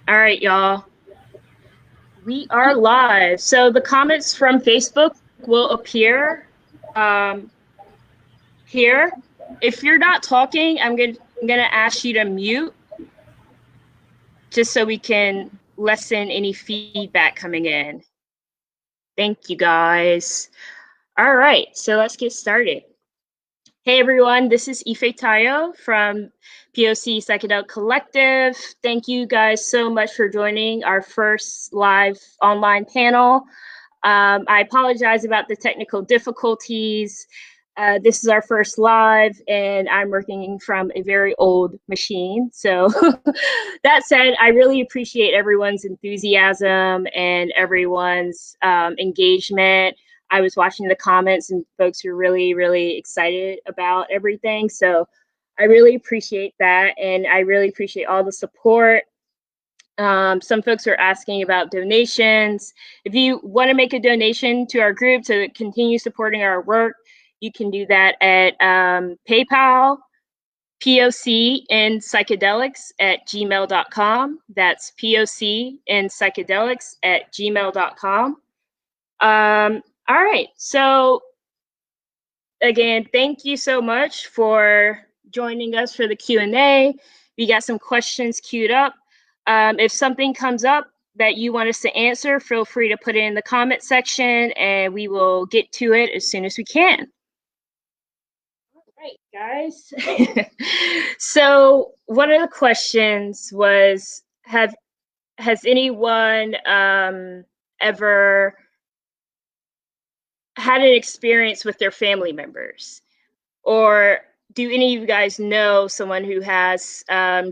All right, y'all. We are live. So the comments from Facebook will appear here. If you're not talking, I'm gonna ask you to mute just so we can lessen any feedback coming in. Thank you, guys. All right, so let's get started. Hey everyone, this is Ife Tayo from POC Psychedelic Collective. Thank you guys so much for joining our first live online panel. I apologize about the technical difficulties. This is our first live, and I'm working from a very old machine. So that said, I really appreciate everyone's enthusiasm and everyone's engagement. I was watching the comments and folks are really, really excited about everything. So I really appreciate that. And I really appreciate all the support. Some folks are asking about donations. If you want to make a donation to our group to continue supporting our work, you can do that at PayPal, POC in psychedelics at gmail.com. That's POC in psychedelics at gmail.com. All right, so again, thank you so much for joining us for the Q&A. We got some questions queued up. If something comes up that you want us to answer, feel free to put it in the comment section and we will get to it as soon as we can. All right, guys. So one of the questions was, has anyone ever had an experience with their family members? Or do any of you guys know someone who has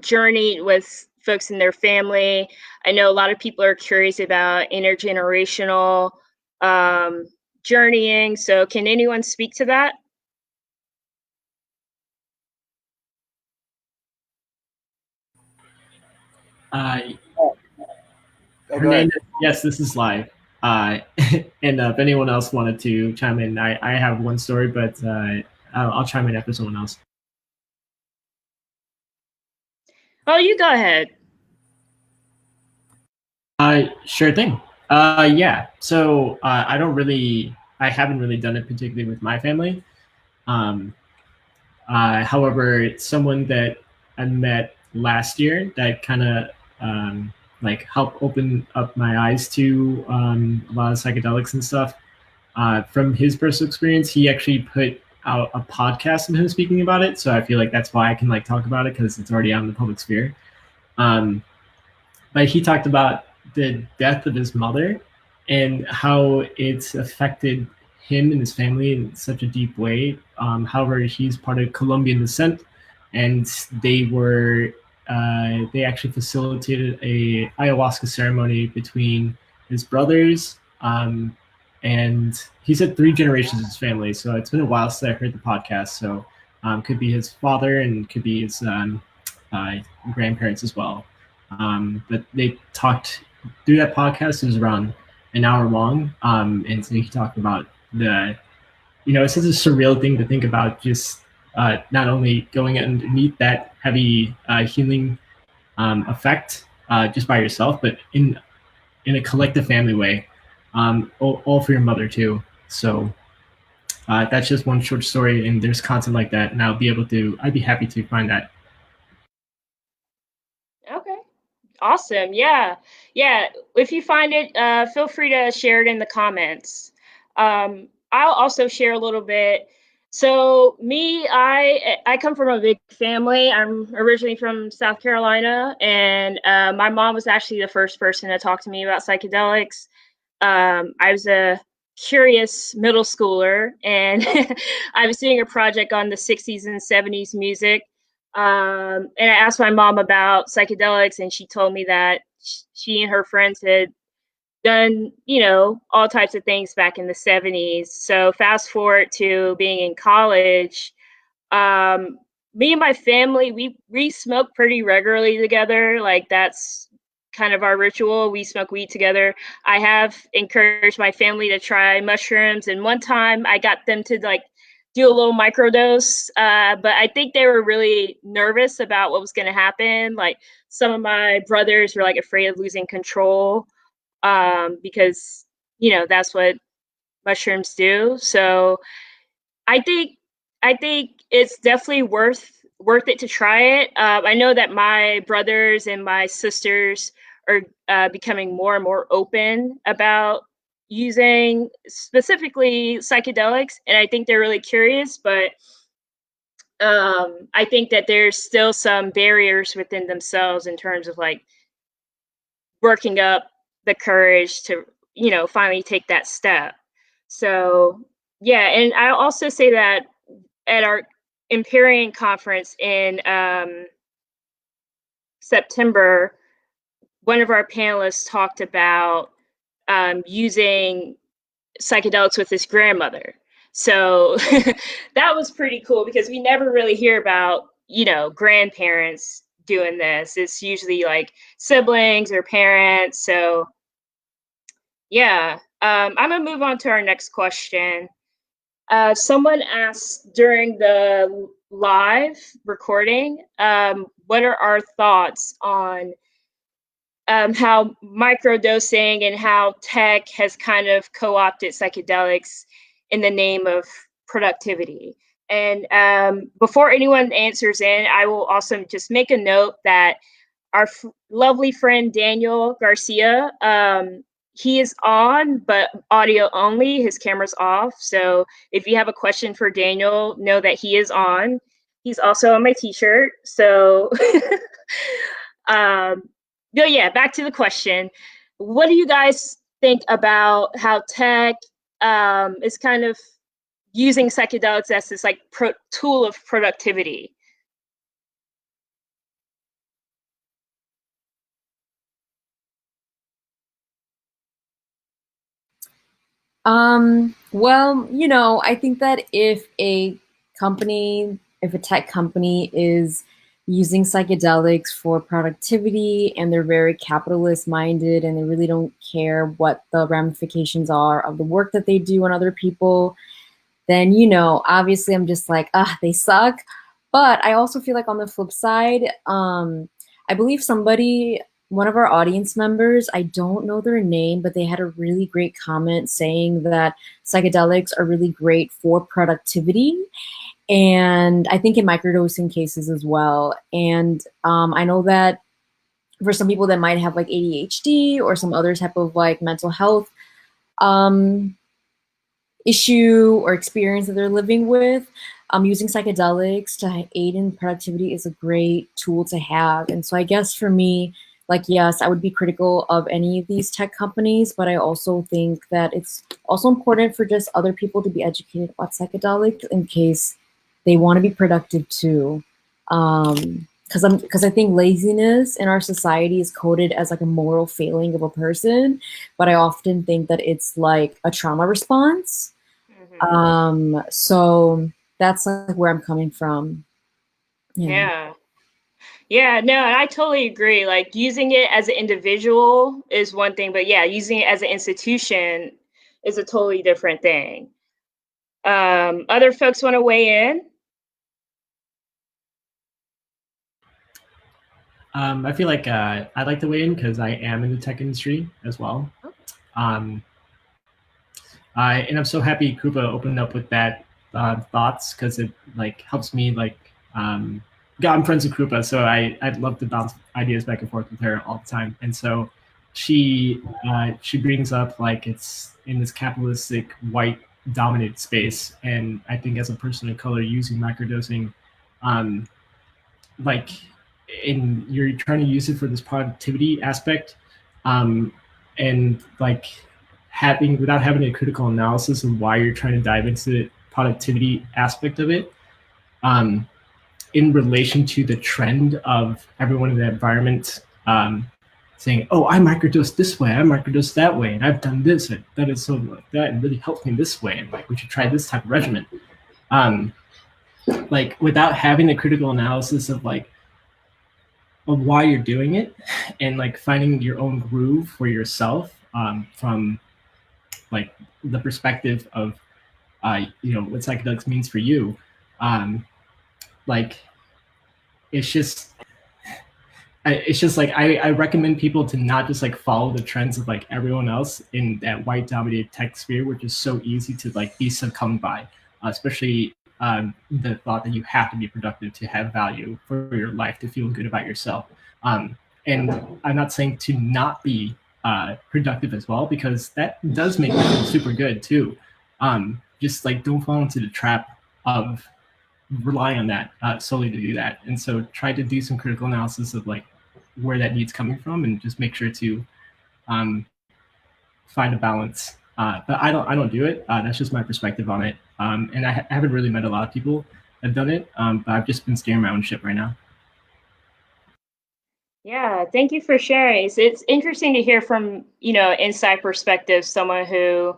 journeyed with folks in their family? I know a lot of people are curious about intergenerational journeying. So can anyone speak to that? Hernandez, yes, this is live. And if anyone else wanted to chime in, I have one story, but I'll chime in after someone else. Oh, you go ahead. Sure thing. Yeah. So I haven't really done it particularly with my family. However, someone that I met last year that kind of like helped open up my eyes to a lot of psychedelics and stuff. From his personal experience, he actually put out a podcast of him speaking about it. So I feel like that's why I can like talk about it, because it's already out in the public sphere. But he talked about the death of his mother and how it's affected him and his family in such a deep way. However, he's part of Colombian descent, and they actually facilitated a ayahuasca ceremony between his brothers. And he said 3 generations of his family. So it's been a while since I heard the podcast. So could be his father and could be his grandparents as well. But they talked through that podcast. It was around an hour long. And so he talked about it's such a surreal thing to think about, just not only going underneath that heavy healing effect just by yourself, but in a collective family way, all for your mother too. So that's just one short story, and there's content like that, and I'd be happy to find that. Okay. Awesome. Yeah. If you find it, feel free to share it in the comments. I'll also share a little bit. So me, I come from a big family. I'm originally from South Carolina, and my mom was actually the first person to talk to me about psychedelics. I was a curious middle schooler, and I was doing a project on the 60s and 70s music. And I asked my mom about psychedelics, and she told me that she and her friends had done, all types of things back in the 70s. So fast forward to being in college, me and my family, we smoke pretty regularly together. Like that's kind of our ritual. We smoke weed together. I have encouraged my family to try mushrooms, and one time I got them to do a little microdose. But I think they were really nervous about what was going to happen. Like some of my brothers were like afraid of losing control, because that's what mushrooms do. So I think it's definitely worth it to try it. I know that my brothers and my sisters are becoming more and more open about using specifically psychedelics, and I think they're really curious. But I think that there's still some barriers within themselves in terms of like working up the courage to finally take that step. So yeah, and I also say that at our Empyrean conference in September, one of our panelists talked about using psychedelics with his grandmother. So that was pretty cool because we never really hear about grandparents doing this. It's usually like siblings or parents. So yeah, I'm gonna move on to our next question. Someone asked during the live recording, what are our thoughts on how microdosing and how tech has kind of co-opted psychedelics in the name of productivity? And before anyone answers in, I will also just make a note that our lovely friend Daniel Garcia, he is on, but audio only. His camera's off. So if you have a question for Daniel, know that he is on. He's also on my t-shirt. So yeah, back to the question. What do you guys think about how tech is kind of using psychedelics as this like tool of productivity? Well, I think that if a tech company is using psychedelics for productivity and they're very capitalist minded and they really don't care what the ramifications are of the work that they do on other people, then, obviously I'm just like, they suck. But I also feel like on the flip side, I believe one of our audience members, I don't know their name, but they had a really great comment saying that psychedelics are really great for productivity. And I think in microdosing cases as well. And I know that for some people that might have like ADHD or some other type of like mental health issue or experience that they're living with, using psychedelics to aid in productivity is a great tool to have. And so I guess for me, like, yes, I would be critical of any of these tech companies, but I also think that it's also important for just other people to be educated about psychedelics in case they want to be productive too. Because I think laziness in our society is coded as like a moral failing of a person, but I often think that it's like a trauma response. So that's like where I'm coming from. Yeah. Yeah, no, and I totally agree. Like using it as an individual is one thing, but yeah, using it as an institution is a totally different thing. Other folks want to weigh in? I feel like I'd like to weigh in because I am in the tech industry as well. And I'm so happy Krupa opened up with that thoughts because it like helps me like I'm friends with Krupa, so I'd love to bounce ideas back and forth with her all the time. And so she brings up like it's in this capitalistic white dominated space, and I think as a person of color using microdosing, like you're trying to use it for this productivity aspect, and like without having a critical analysis of why you're trying to dive into the productivity aspect of it, in relation to the trend of everyone in the environment saying, "Oh, I microdose this way, I microdose that way, and I've done this, and that is so like that, and really helped me this way, and like we should try this type of regimen." Like without having the critical analysis of like of why you're doing it, and like finding your own groove for yourself, from like the perspective of what psychedelics means for you. Like, it's just like I recommend people to not just like follow the trends of like everyone else in that white dominated tech sphere, which is so easy to like be succumbed by, especially the thought that you have to be productive to have value for your life, to feel good about yourself. And I'm not saying to not be productive as well, because that does make you feel super good too. Just like don't fall into the trap of relying on that solely to do that. And so try to do some critical analysis of like where that need's coming from, and just make sure to find a balance. But I don't do it. That's just my perspective on it. And I haven't really met a lot of people that have done it, but I've just been steering my own ship right now. Yeah, thank you for sharing. It's interesting to hear from, inside perspective, someone who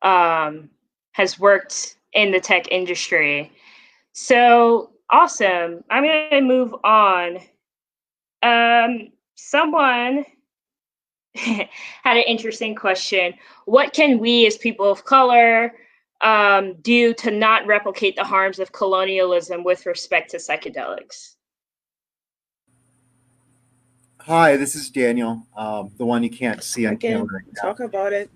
has worked in the tech industry. So awesome. I'm going to move on. Someone had an interesting question. What can we as people of color do to not replicate the harms of colonialism with respect to psychedelics? Hi, this is Daniel, the one you can't see on camera right now. Talk about it.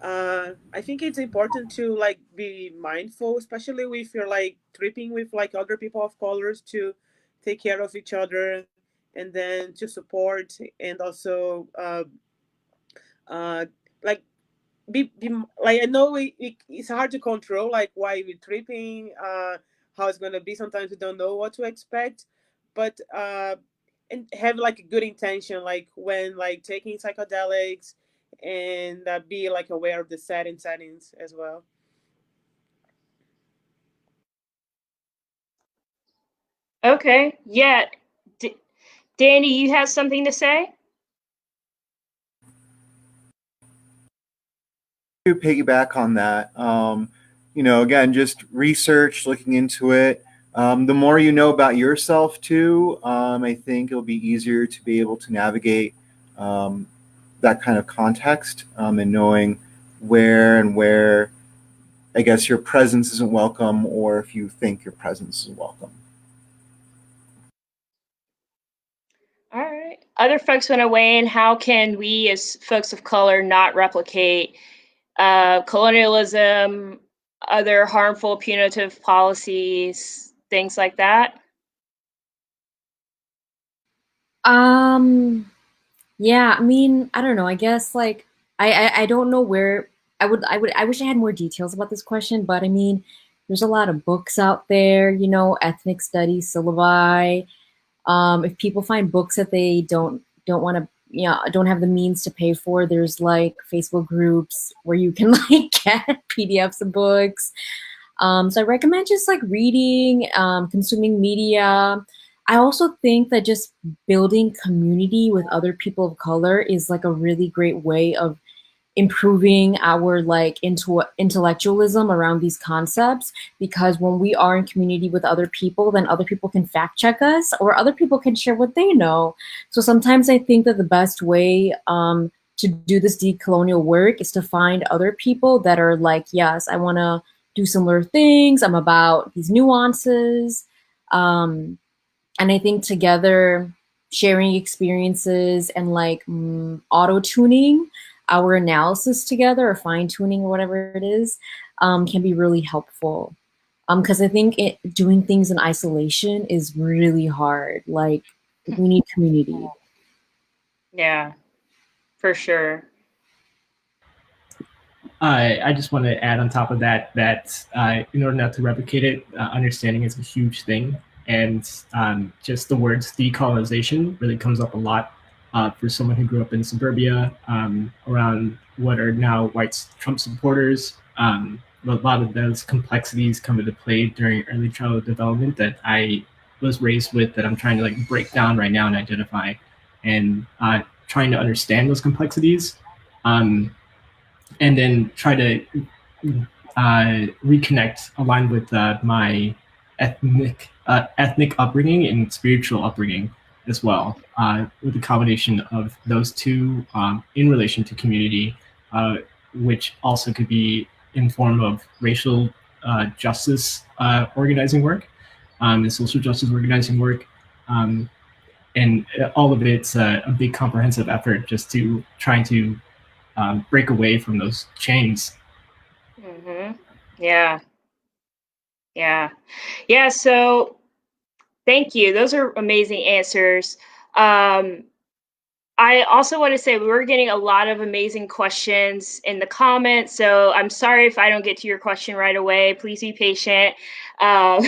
I think it's important to like be mindful, especially if you're like tripping with like other people of colors, to take care of each other, and then to support, and also like be like, I know it's hard to control like why we're tripping, how it's gonna be. Sometimes we don't know what to expect, but and have like a good intention, like when like taking psychedelics, and be like aware of the settings as well. Okay. Yeah. Danny, you have something to say? To piggyback on that, again, just research, looking into it. The more you know about yourself too, I think it'll be easier to be able to navigate that kind of context, and knowing where I guess your presence isn't welcome, or if you think your presence is welcome. All right. Other folks want to weigh in. How can we as folks of color not replicate colonialism, other harmful punitive policies, things like that? Yeah, I mean, I don't know. I guess like I don't know where I wish I had more details about this question, but I mean, there's a lot of books out there, ethnic studies syllabi. If people find books that they don't want to, don't have the means to pay for, there's like Facebook groups where you can like get PDFs of books. So I recommend just like reading, consuming media. I also think that just building community with other people of color is like a really great way of improving our like intellectualism around these concepts, because when we are in community with other people, then other people can fact check us, or other people can share what they know. So sometimes I think that the best way to do this decolonial work is to find other people that are like, yes, I want to do similar things, I'm about these nuances, and I think together sharing experiences and like auto-tuning our analysis together, or fine-tuning, or whatever it is, can be really helpful. Because I think doing things in isolation is really hard. Like, we need community. Yeah, for sure. I just want to add on top of that in order not to replicate it, understanding is a huge thing. And just the words decolonization really comes up a lot for someone who grew up in suburbia, around what are now white Trump supporters. A lot of those complexities come into play during early childhood development that I was raised with, that I'm trying to like break down right now and identify, and trying to understand those complexities, and then try to reconnect, aligned with my ethnic upbringing and spiritual upbringing as well, with a combination of those two, in relation to community, which also could be in form of racial justice organizing work and social justice organizing work. And all of it's a big comprehensive effort just to trying to break away from those chains. Mm-hmm. Yeah. Yeah. Yeah. So thank you. Those are amazing answers. I also want to say we're getting a lot of amazing questions in the comments. So I'm sorry if I don't get to your question right away. Please be patient. Um,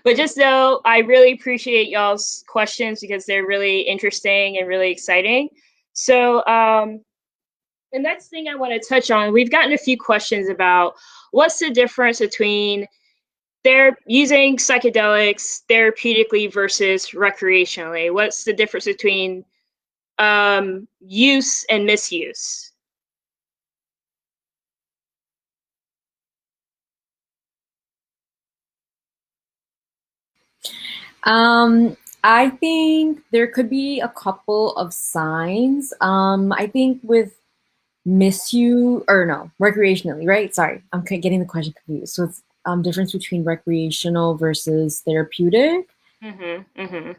but just know I really appreciate y'all's questions because they're really interesting and really exciting. So the next thing I want to touch on, we've gotten a few questions about what's the difference between they're using psychedelics therapeutically versus recreationally. What's the difference between use and misuse? I think there could be a couple of signs. I think with misuse, or no, recreationally, right? Sorry, I'm getting the question confused. So it's difference between recreational versus therapeutic. Mm-hmm, mm-hmm.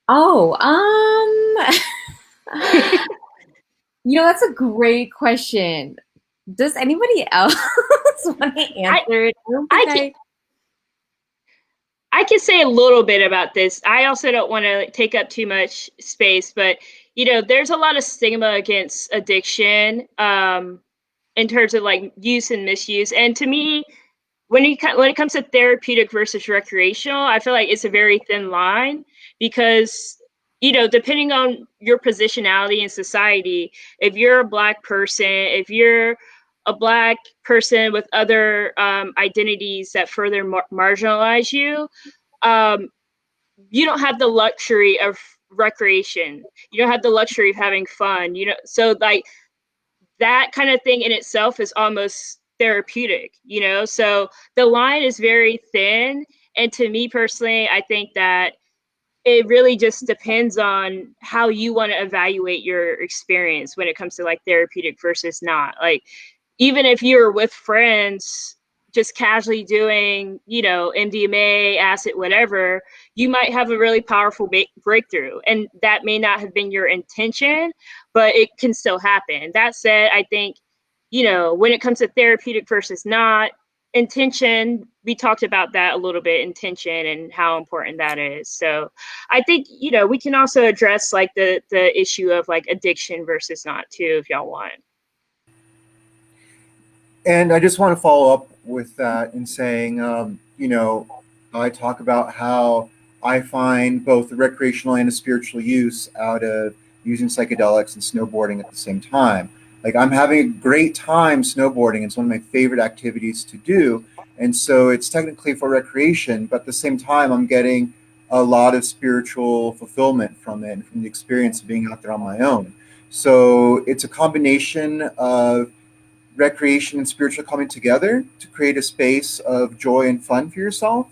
Oh, that's a great question. Does anybody else want to answer it? I can say a little bit about this. I also don't want to take up too much space, but there's a lot of stigma against addiction in terms of like use and misuse. And to me, when it comes to therapeutic versus recreational, I feel like it's a very thin line because depending on your positionality in society, if you're a Black person, if you're a Black person with other identities that further marginalize you, you don't have the luxury of recreation. You don't have the luxury of having fun. So like that kind of thing in itself is almost therapeutic. So the line is very thin. And to me personally, I think that it really just depends on how you want to evaluate your experience when it comes to like therapeutic versus not. Like, even if you're with friends just casually doing, MDMA, acid, whatever, you might have a really powerful breakthrough. And that may not have been your intention, but it can still happen. That said, I think, when it comes to therapeutic versus not, intention, we talked about that a little bit, intention and how important that is. So I think, we can also address like the issue of like addiction versus not too, if y'all want. And I just want to follow up with that in saying, I talk about how I find both the recreational and the spiritual use out of using psychedelics and snowboarding at the same time. Like, I'm having a great time snowboarding. It's one of my favorite activities to do. And so it's technically for recreation, but at the same time, I'm getting a lot of spiritual fulfillment from it, and from the experience of being out there on my own. So it's a combination of recreation and spiritual coming together to create a space of joy and fun for yourself.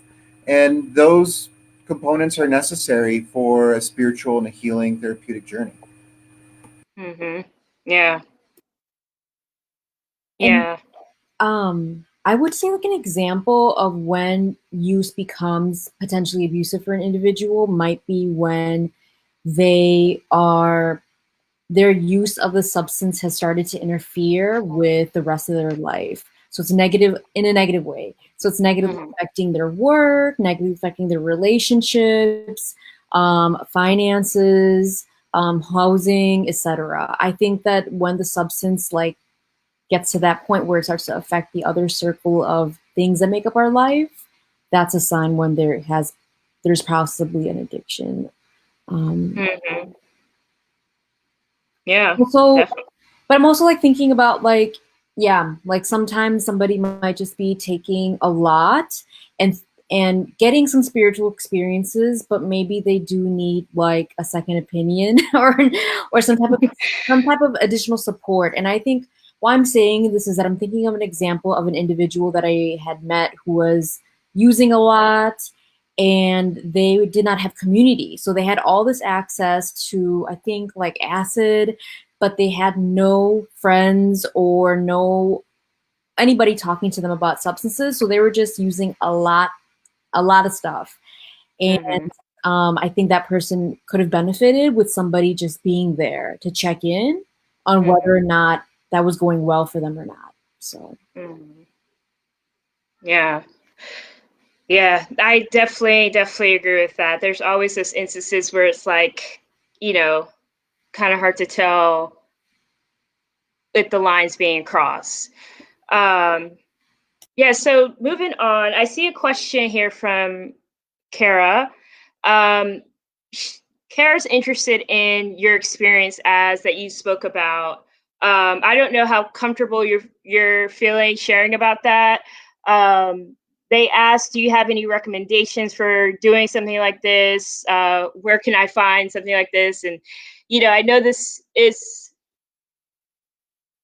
And those components are necessary for a spiritual and a healing therapeutic journey. Mm-hmm. Yeah. Yeah. And, I would say like an example of when use becomes potentially abusive for an individual might be when their use of the substance has started to interfere with the rest of their life. So it's negative in a negative way. So it's negatively affecting their work, negatively affecting their relationships, finances, housing, etc. I think that when the substance like gets to that point where it starts to affect the other circle of things that make up our life, that's a sign when there's possibly an addiction. Yeah. Also, definitely. but I'm also like thinking about like, yeah, like sometimes somebody might just be taking a lot and getting some spiritual experiences, but maybe they do need like a second opinion or some type of additional support. And I think why I'm saying this is that I'm thinking of an example of an individual that I had met who was using a lot and they did not have community. So they had all this access to, I think, like acid, but they had no friends or no anybody talking to them about substances. So they were just using a lot of stuff. And I think that person could have benefited with somebody just being there to check in on whether or not that was going well for them or not. So yeah, I definitely agree with that. There's always those instances where it's like, you know, kind of hard to tell if the line's being crossed. Yeah, so moving on, I see a question here from Kara. Kara's interested in your experience as that you spoke about. I don't know how comfortable you're feeling sharing about that. They asked, do you have any recommendations for doing something like this? Where can I find something like this? And, you know, I know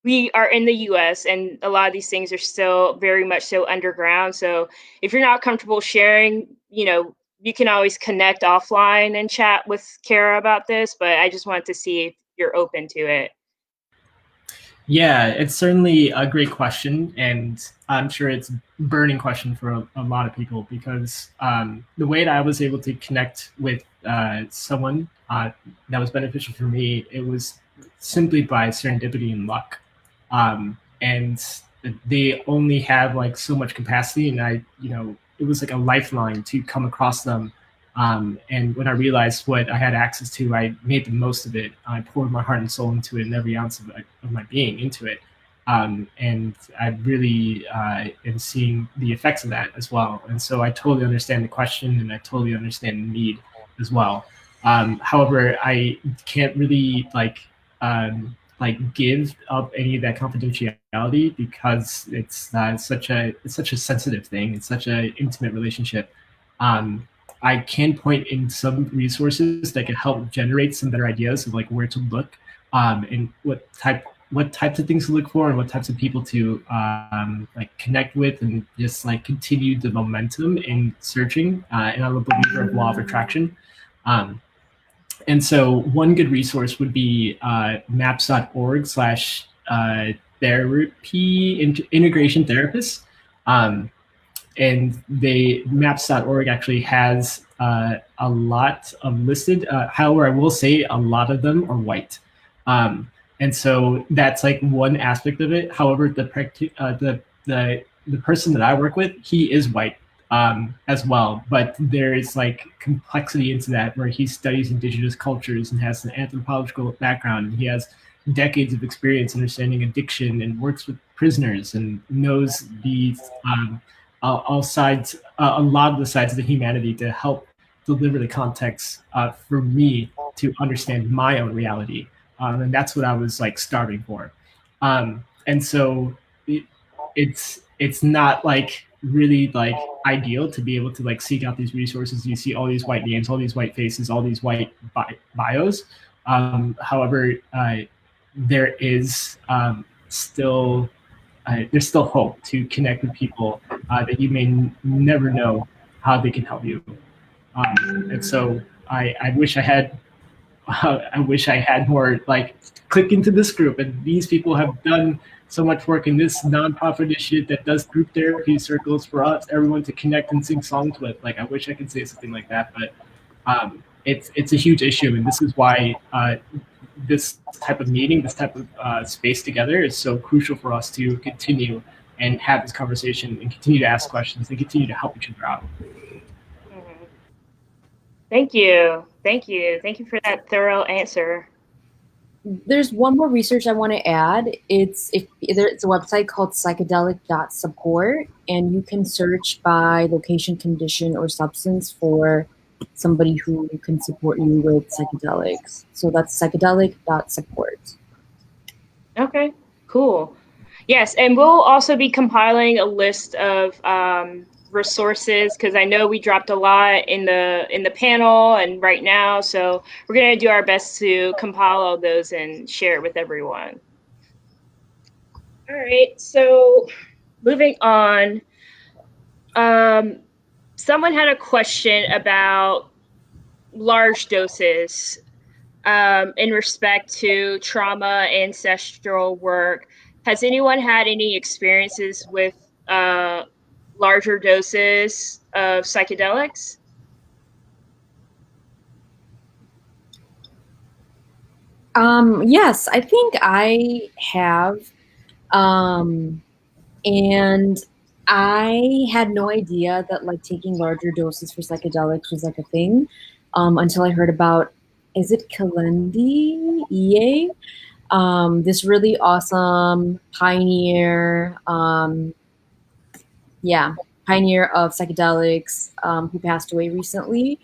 we are in the US and a lot of these things are still very much so underground. So if you're not comfortable sharing, you know, you can always connect offline and chat with Kara about this, but I just wanted to see if you're open to it. Yeah, it's certainly a great question, and I'm sure it's a burning question for a lot of people because the way that I was able to connect with someone that was beneficial for me, it was simply by serendipity and luck. And they only have like so much capacity, and it was like a lifeline to come across them. And when I realized what I had access to, I made the most of it. I poured my heart and soul into it and every ounce of my being into it. And I really am seeing the effects of that as well. And so I totally understand the question and I totally understand the need as well. However, I can't really give up any of that confidentiality because it's such a sensitive thing. It's such an intimate relationship. I can point in some resources that can help generate some better ideas of like where to look and what types of things to look for and what types of people to like connect with and just like continue the momentum in searching. And I'm a believer of law of attraction. And so one good resource would be maps.org/therapy integration therapists. And maps.org actually has a lot of listed. However, I will say a lot of them are white. And so that's like one aspect of it. However, the person that I work with, he is white as well. But there is like complexity into that where he studies indigenous cultures and has an anthropological background. And he has decades of experience understanding addiction and works with prisoners and knows these all sides, a lot of the sides of the humanity to help deliver the context for me to understand my own reality. And that's what I was like starving for. And so it's not like really like ideal to be able to like seek out these resources. You see all these white names, all these white faces, all these white bios. However, there is still there's still hope to connect with people that you may never know how they can help you. And so I wish I had more like click into this group, and these people have done so much work in this nonprofit initiative that does group therapy circles for us, everyone to connect and sing songs with. Like I wish I could say something like that, but it's a huge issue, and this is why this type of meeting, this type of space together is so crucial for us to continue and have this conversation and continue to ask questions and continue to help each other out. Thank you for that thorough answer. There's one more research I want to add. It's a website called psychedelic.support, and you can search by location, condition, or substance for somebody who can support you with psychedelics. So that's psychedelic.support. Okay, cool. Yes, and we'll also be compiling a list of resources because I know we dropped a lot in the panel and right now, so we're going to do our best to compile all those and share it with everyone. All right, so moving on. Someone had a question about large doses in respect to trauma, ancestral work, Has anyone had any experiences with larger doses of psychedelics? Yes, I think I have. Um, and I had no idea that like taking larger doses for psychedelics was like a thing until I heard about, is it Kalendi EA? This really awesome pioneer, pioneer of psychedelics who passed away recently.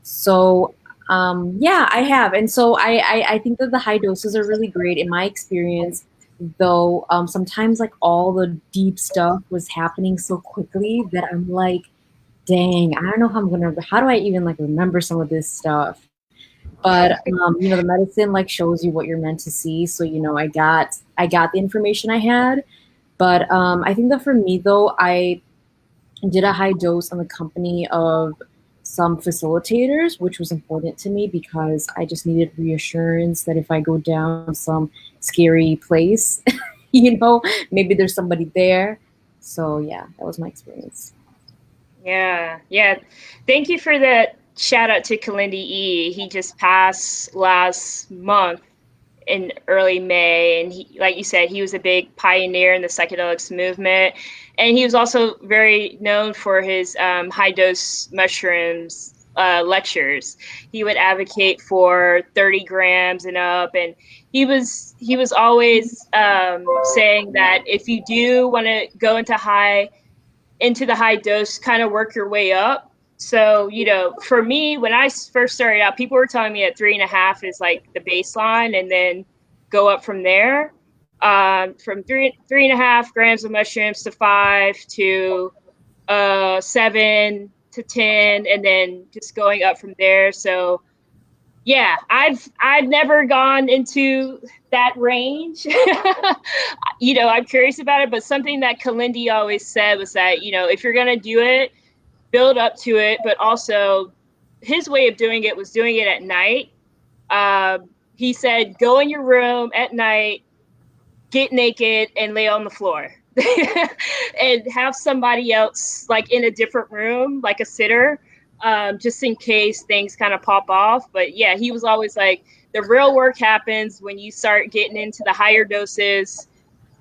So I have, and so I think that the high doses are really great in my experience. Though sometimes like all the deep stuff was happening so quickly that I'm like, dang, I don't know how do I even like remember some of this stuff? But the medicine like shows you what you're meant to see. So I got the information I had. But I think that for me though, I did a high dose on the company of some facilitators, which was important to me because I just needed reassurance that if I go down some scary place, maybe there's somebody there. So yeah, that was my experience. Yeah. Thank you for that shout out to Kalendi E. He just passed last month in early May, and he, like you said, he was a big pioneer in the psychedelics movement, and he was also very known for his high dose mushrooms lectures. He would advocate for 30 grams and up, and he was always saying that if you do want to go into the high dose, kind of work your way up. So, for me, when I first started out, people were telling me that 3.5 is like the baseline, and then go up from there. From 3.5 grams of mushrooms to 5 to 7 to 10, and then just going up from there. So, yeah, I've never gone into that range. I'm curious about it, but something that Kalendi always said was that, if you're gonna do it, build up to it, but also his way of doing it was doing it at night. He said, go in your room at night, get naked, and lay on the floor. And have somebody else like in a different room, like a sitter, just in case things kind of pop off. But yeah, he was always like, the real work happens when you start getting into the higher doses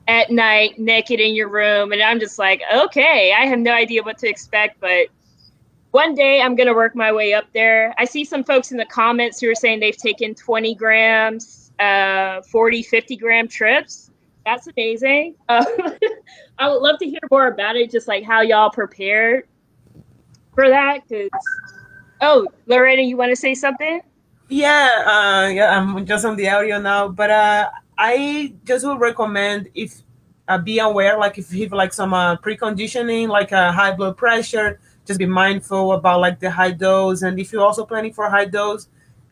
at night, naked in your room. And I'm just like, okay, I have no idea what to expect, but one day I'm going to work my way up there. I see some folks in the comments who are saying they've taken 20 grams, 40, 50 gram trips. That's amazing. I would love to hear more about it, just like how y'all prepared for that. Oh, Lorena, you want to say something? Yeah, I'm just on the audio now, but I just would recommend if be aware, like if you have like some preconditioning, like high blood pressure, just be mindful about like the high dose, and if you're also planning for a high dose,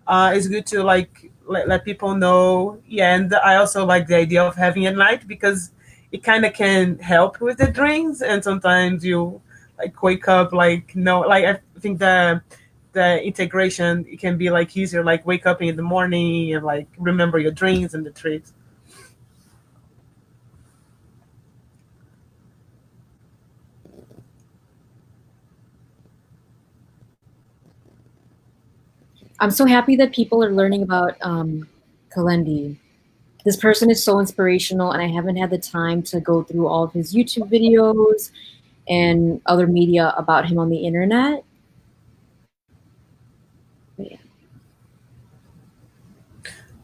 it's good to like let people know. Yeah, and I also like the idea of having at night because it kind of can help with the dreams, and sometimes you like wake up like no, like I think the integration, it can be like easier, like wake up in the morning and like remember your dreams and the trips. I'm so happy that people are learning about Kalendi. This person is so inspirational, and I haven't had the time to go through all of his YouTube videos and other media about him on the internet. But yeah.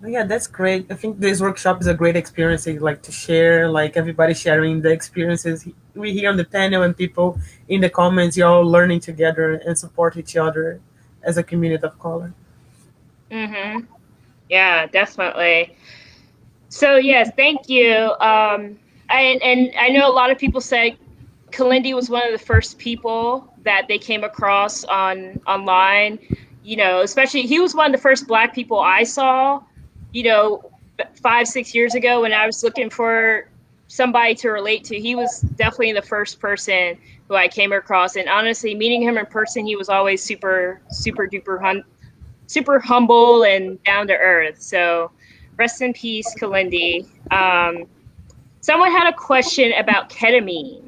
Yeah, that's great. I think this workshop is a great experience. I like to share, like everybody sharing the experiences. We hear on the panel and people in the comments, you're all learning together and support each other as a community of color. Mm-hmm. Yeah, definitely. So yes, thank you. And I know a lot of people say Kalendi was one of the first people that they came across online. Especially he was one of the first Black people I saw. 5-6 years ago when I was looking for somebody to relate to. He was definitely the first person who I came across, and honestly, meeting him in person, he was always super super duper super humble and down to earth. So Rest in peace, Kalindi. Someone had a question about ketamine.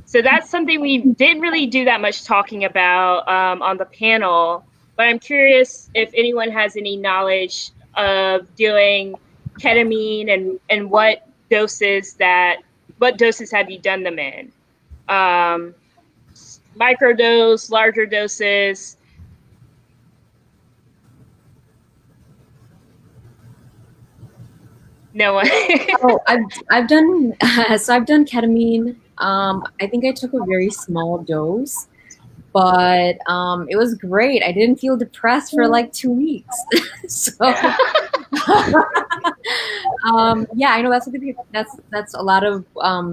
So that's something we didn't really do that much talking about on the panel, but I'm curious if anyone has any knowledge of doing ketamine and what doses have you done them in? Microdose, larger doses. No one. Oh, I've done so I've done ketamine. I think I took a very small dose, but it was great. I didn't feel depressed for like 2 weeks. So yeah, I know that's a lot of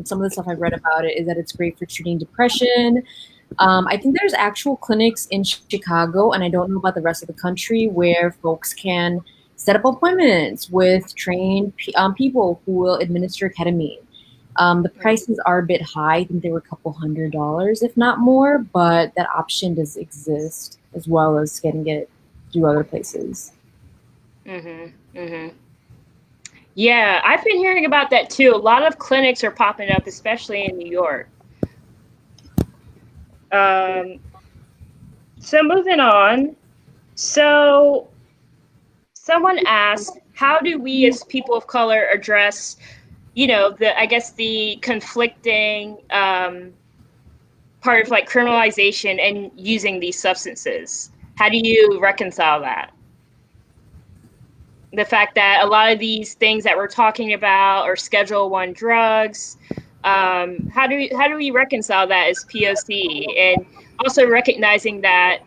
some of the stuff I've read about it is that it's great for treating depression. I think there's actual clinics in Chicago, and I don't know about the rest of the country, where folks can set up appointments with trained people who will administer ketamine. The prices are a bit high. I think they were a couple $100s, if not more, but that option does exist as well as getting it through other places. Yeah, I've been hearing about that too. A lot of clinics are popping up, especially in New York. So moving on. So someone asked, how do we as people of color address, the conflicting part of like criminalization and using these substances? How do you reconcile that? The fact that a lot of these things that we're talking about are Schedule I drugs. How do we reconcile that as POC, and also recognizing that,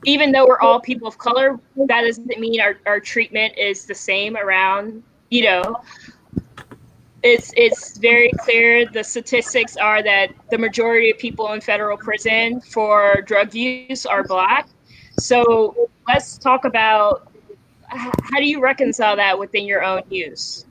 even though we're all people of color, that doesn't mean our treatment is the same around, It's very clear. The statistics are that the majority of people in federal prison for drug use are Black. So let's talk about how do you reconcile that within your own use?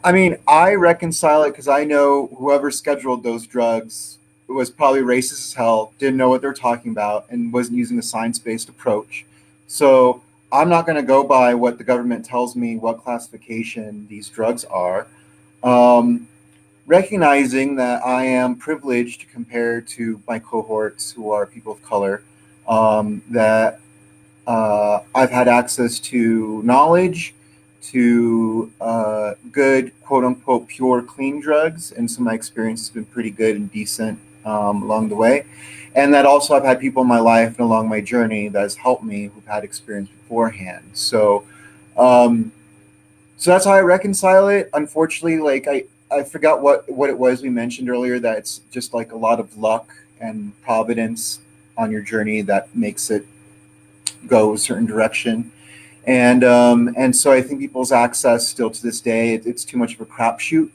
I mean, I reconcile it because I know whoever scheduled those drugs was probably racist as hell, didn't know what they're talking about, and wasn't using a science-based approach. So I'm not going to go by what the government tells me what classification these drugs are. Recognizing that I am privileged compared to my cohorts who are people of color, that I've had access to knowledge, to good, quote unquote, pure, clean drugs. And some of my experience has been pretty good and decent along the way. And that also I've had people in my life and along my journey that has helped me who've had experience beforehand. So that's how I reconcile it. Unfortunately, like I forgot what it was we mentioned earlier, that it's just like a lot of luck and providence on your journey that makes it go a certain direction. And so I think people's access still to this day, it's too much of a crapshoot,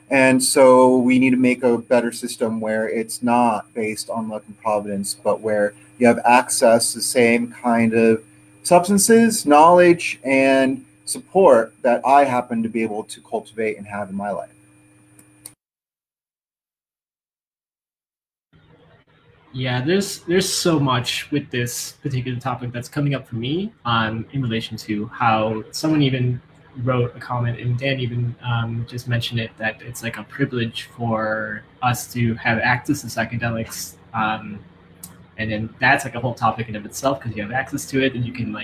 And so we need to make a better system where it's not based on luck and providence, but where you have access to the same kind of substances, knowledge, and support that I happen to be able to cultivate and have in my life. Yeah, there's so much with this particular topic that's coming up for me in relation to how someone even wrote a comment, and Dan even just mentioned it, that it's like a privilege for us to have access to psychedelics, and then that's like a whole topic in of itself, because you have access to it and you can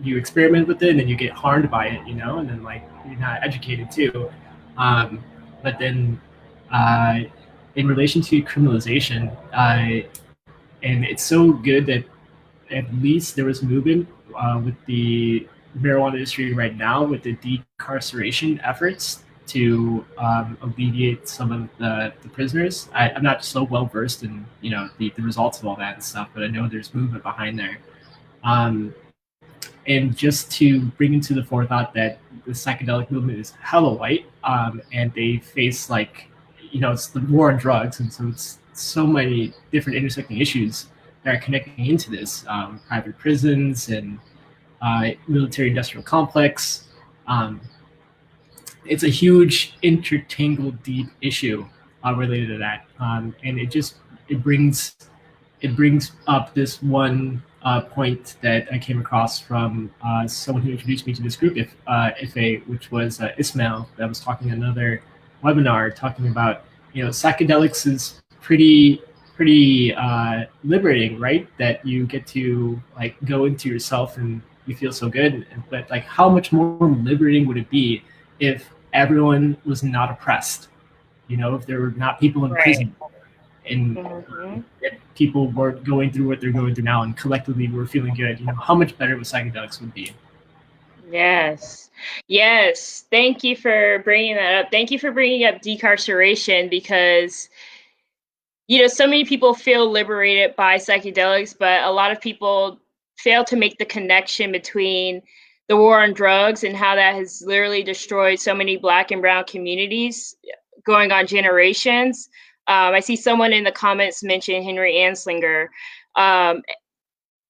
you experiment with it and then you get harmed by it, and then you're not educated too, but then in relation to criminalization, and it's so good that at least there was movement with the marijuana industry right now with the decarceration efforts to alleviate some of the prisoners. I'm not so well versed in the results of all that and stuff, but I know there's movement behind there. And just to bring into the forethought that the psychedelic movement is hella white, and they face it's the war on drugs, and so it's so many different intersecting issues that are connecting into this, private prisons and military-industrial complex. It's a huge, intertangled, deep issue related to that, and it brings up this one point that I came across from someone who introduced me to this group, which was Ismail, that was talking in another webinar, talking about, psychedelics is pretty liberating, right? That you get to like go into yourself and you feel so good. But like, how much more liberating would it be if everyone was not oppressed? If there were not people in prison, and if people weren't going through what they're going through now, and collectively we're feeling good, how much better would psychedelics would be? Yes. Yes. Thank you for bringing that up. Thank you for bringing up decarceration, because, so many people feel liberated by psychedelics, but a lot of people fail to make the connection between the war on drugs and how that has literally destroyed so many Black and brown communities going on generations. I see someone in the comments mention Henry Anslinger. And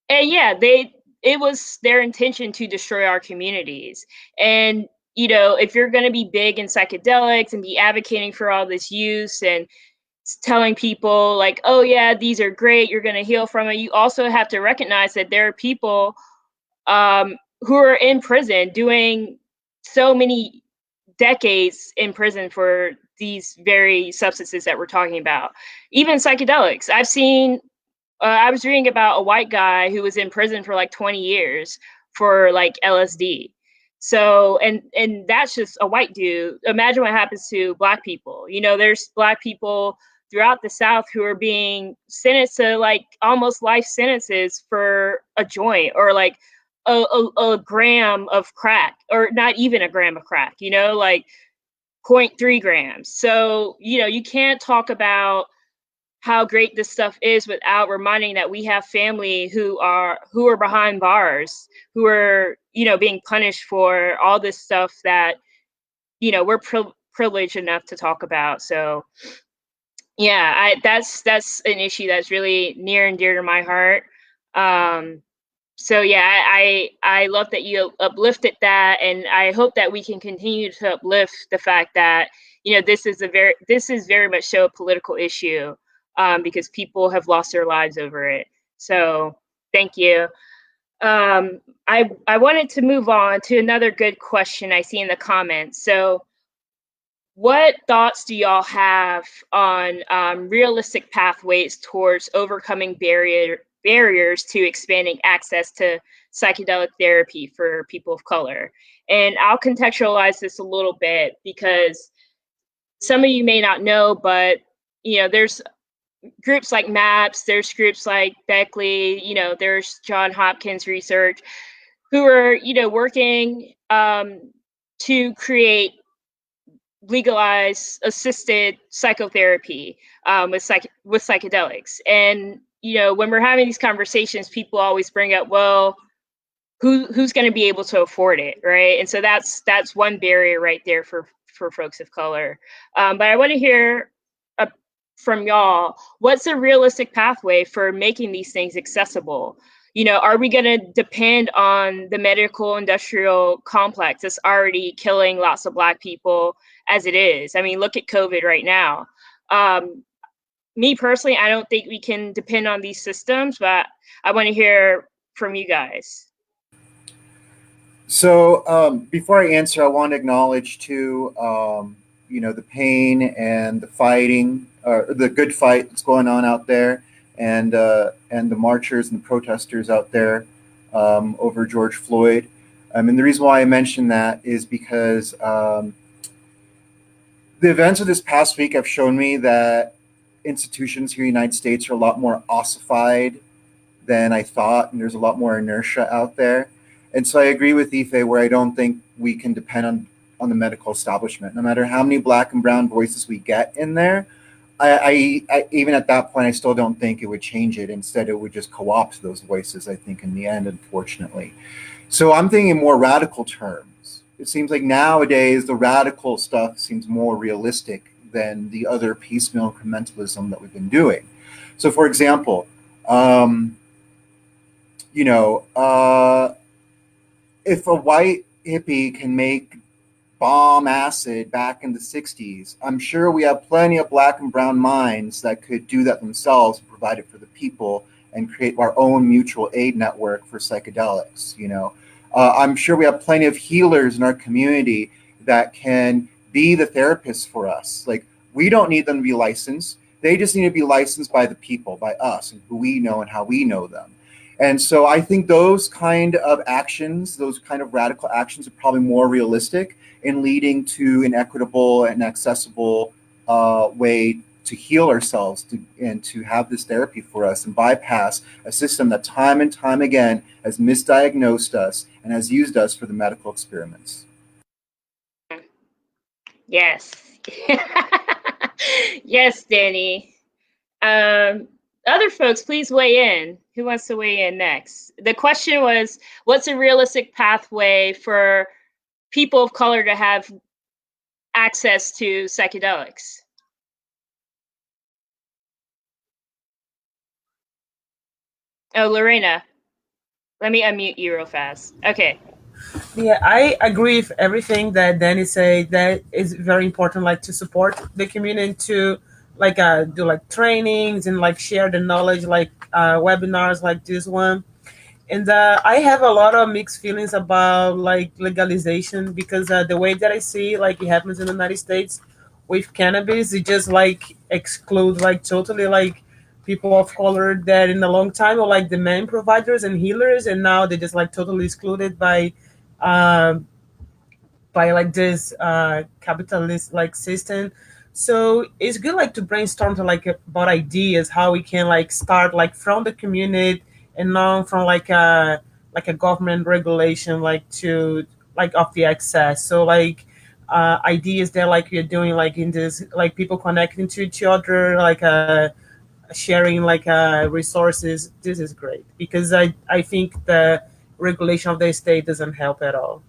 yeah, it was their intention to destroy our communities. And, if you're going to be big in psychedelics and be advocating for all this use and telling people like, oh yeah, these are great, you're going to heal from it, you also have to recognize that there are people who are in prison doing so many decades in prison for these very substances that we're talking about. Even psychedelics. I was reading about a white guy who was in prison for like 20 years for like LSD. So, and that's just a white dude. Imagine what happens to Black people. There's Black people throughout the South who are being sentenced to like almost life sentences for a joint, or like a gram of crack, or not even a gram of crack, like 0.3 grams. So, you can't talk about how great this stuff is without reminding that we have family who are behind bars, who are, being punished for all this stuff that, we're privileged enough to talk about. So yeah, that's an issue that's really near and dear to my heart. So yeah, I love that you uplifted that, and I hope that we can continue to uplift the fact that, this is very much so a political issue, because people have lost their lives over it. So thank you. I wanted to move on to another good question I see in the comments. So, what thoughts do y'all have on realistic pathways towards overcoming barriers to expanding access to psychedelic therapy for people of color? And I'll contextualize this a little bit, because some of you may not know, but there's groups like MAPS, there's groups like Beckley, there's John Hopkins Research, who are working to create legalized assisted psychotherapy with psychedelics. And when we're having these conversations, people always bring up, well, who's going to be able to afford it, right? And so that's one barrier right there for folks of color. But I want to hear from y'all, what's a realistic pathway for making these things accessible? Are we going to depend on the medical industrial complex that's already killing lots of Black people as it is? I mean, look at COVID right now. Me personally, I don't think we can depend on these systems, but I want to hear from you guys. So before I answer, I want to acknowledge too, the pain and the fighting, the good fight that's going on out there, and the marchers and the protesters out there over George Floyd. And the reason why I mention that is because the events of this past week have shown me that institutions here in the United States are a lot more ossified than I thought, and there's a lot more inertia out there. And so I agree with Ife, where I don't think we can depend on the medical establishment. No matter how many Black and brown voices we get in there, I even at that point, I still don't think it would change it. Instead, it would just co-opt those voices, I think, in the end, unfortunately. So I'm thinking in more radical terms. It seems like nowadays the radical stuff seems more realistic than the other piecemeal incrementalism that we've been doing. So for example, if a white hippie can make bomb acid back in the 60s, I'm sure we have plenty of Black and brown minds that could do that themselves and provide it for the people and create our own mutual aid network for psychedelics. I'm sure we have plenty of healers in our community that can be the therapists for us. Like, we don't need them to be licensed. They just need to be licensed by the people, by us, and who we know and how we know them. And so I think those kind of actions, those kind of radical actions, are probably more realistic in leading to an equitable and accessible way to heal ourselves and to have this therapy for us and bypass a system that time and time again has misdiagnosed us and has used us for the medical experiments. Yes. Yes, Danny. Other folks, please weigh in. Who wants to weigh in next? The question was, what's a realistic pathway for people of color to have access to psychedelics? Oh, Lorena, let me unmute you real fast. Okay. Yeah, I agree with everything that Danny said. That is very important, like to support the community, to like do like trainings and like share the knowledge, like webinars like this one. And I have a lot of mixed feelings about like legalization, because the way that I see like it happens in the United States with cannabis, it just like exclude like totally like people of color that in a long time were like the main providers and healers, and now they're just like totally excluded um, by like this capitalist like system. So it's good like to brainstorm to like about ideas how we can like start like from the community and not from like a government regulation like to like of the access. So like ideas that like we're doing like in this like people connecting to each other, like sharing like resources. This is great, because I think the regulation of the state doesn't help at all.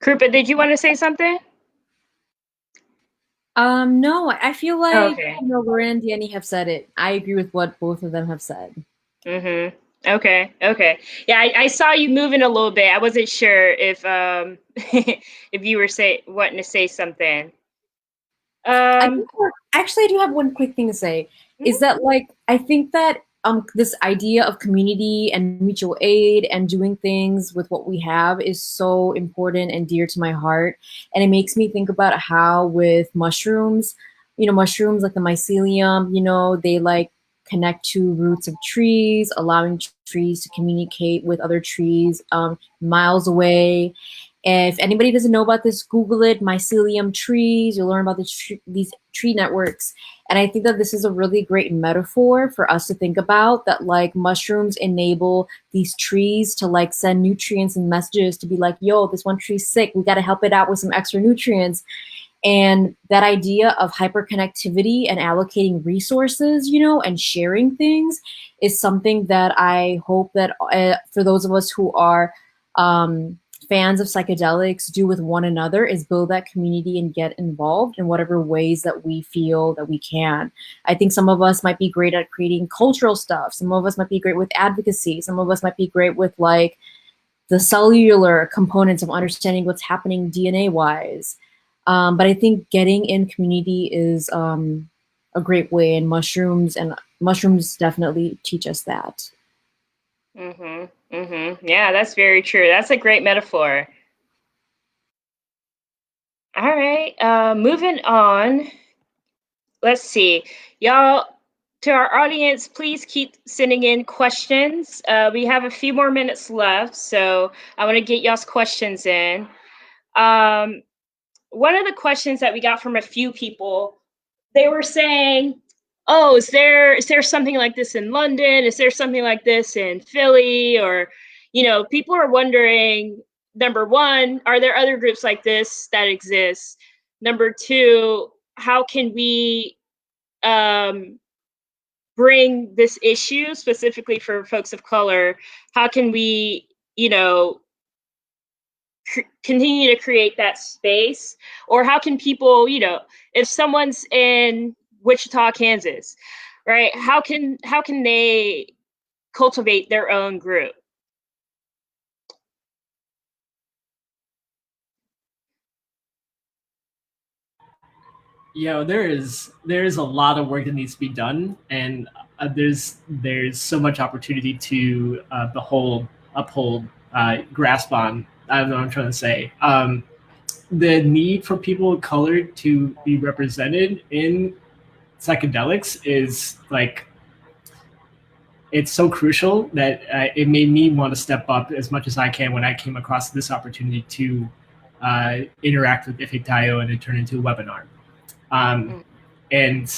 Krupa, did you want to say something? No, I feel like, Okay. Lorraine and Danny have said it. I agree with what both of them have said. Mm-hmm. Okay. Yeah, I saw you moving a little bit. I wasn't sure if if you were wanting to say something. Actually, I do have one quick thing to say. Is that like I think that this idea of community and mutual aid and doing things with what we have is so important and dear to my heart. And it makes me think about how with mushrooms, mushrooms like the mycelium, they like connect to roots of trees, allowing trees to communicate with other trees miles away. If anybody doesn't know about this, Google it, mycelium trees. You'll learn about these tree networks. And I think that this is a really great metaphor for us to think about, that like mushrooms enable these trees to like send nutrients and messages to be like, yo, this one tree's sick. We got to help it out with some extra nutrients. And that idea of hyperconnectivity and allocating resources, and sharing things is something that I hope that for those of us who are fans of psychedelics do with one another, is build that community and get involved in whatever ways that we feel that we can. I think some of us might be great at creating cultural stuff. Some of us might be great with advocacy. Some of us might be great with like the cellular components of understanding what's happening DNA wise. But I think getting in community is a great way, and mushrooms definitely teach us that. Yeah, that's very true. That's a great metaphor. All right, moving on. Let's see, y'all. To our audience, please keep sending in questions. We have a few more minutes left, so I want to get y'all's questions in. One of the questions that we got from a few people, they were saying, oh, is there something like this in London? Is there something like this in Philly? Or, people are wondering, number one, are there other groups like this that exist? Number two, how can we bring this issue specifically for folks of color? How can we, continue to create that space? Or how can people, if someone's in Wichita, Kansas, right, how can they cultivate their own group? there is a lot of work that needs to be done, and there's so much opportunity to uphold, grasp on. I don't know what I'm trying to say. The need for people of color to be represented in psychedelics is like, it's so crucial that it made me want to step up as much as I can when I came across this opportunity to interact with Ifigtayo and it turned into a webinar. And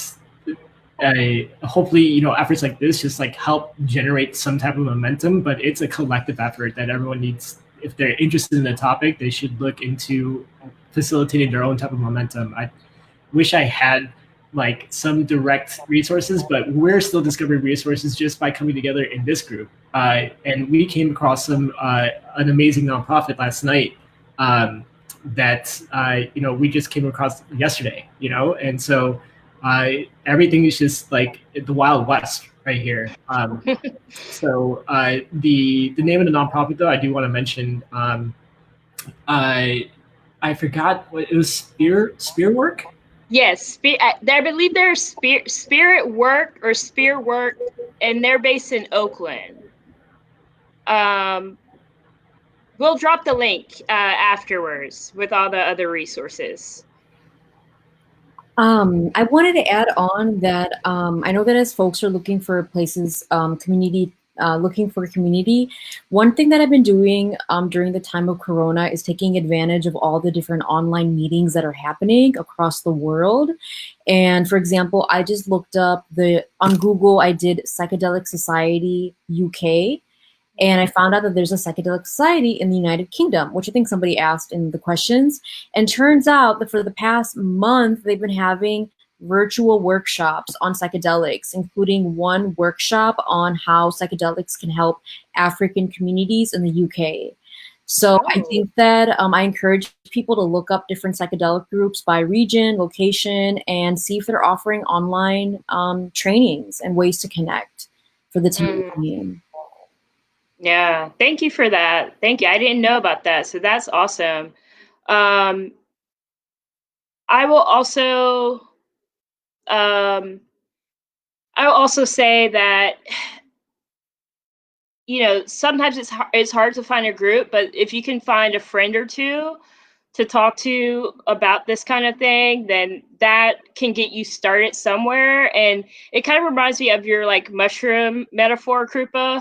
hopefully, efforts like this just like help generate some type of momentum, but it's a collective effort that everyone needs. If they're interested in the topic, they should look into facilitating their own type of momentum. I wish I had like some direct resources, but we're still discovering resources just by coming together in this group. And we came across an amazing nonprofit last night that we just came across yesterday, and so everything is just like the Wild West right here. So the name of the nonprofit, though, I do want to mention. I forgot what it was. Spear Work. Yes, I believe they're Spirit Work or Spear Work, and they're based in Oakland. We'll drop the link afterwards with all the other resources. I wanted to add on that I know that as folks are looking for places, looking for community, one thing that I've been doing during the time of Corona is taking advantage of all the different online meetings that are happening across the world. And for example, I just looked up on Google, I did Psychedelic Society UK. And I found out that there's a psychedelic society in the United Kingdom, which I think somebody asked in the questions. And turns out that for the past month, they've been having virtual workshops on psychedelics, including one workshop on how psychedelics can help African communities in the UK. So I think that I encourage people to look up different psychedelic groups by region, location, and see if they're offering online trainings and ways to connect for the team. Yeah, thank you for that. Thank you. I didn't know about that, so that's awesome. I will also say that sometimes it's hard to find a group, but if you can find a friend or two to talk to about this kind of thing, then that can get you started somewhere. And it kind of reminds me of your like mushroom metaphor, Krupa.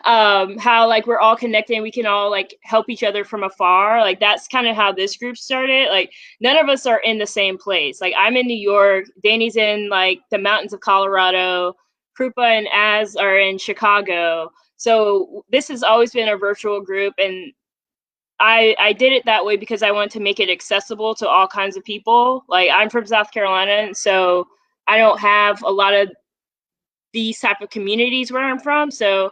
How like we're all connected and we can all like help each other from afar. Like that's kind of how this group started. Like none of us are in the same place. Like I'm in New York, Danny's in like the mountains of Colorado, Krupa and Az are in Chicago. So this has always been a virtual group, and I did it that way because I wanted to make it accessible to all kinds of people. Like I'm from South Carolina, and so I don't have a lot of these type of communities where I'm from. So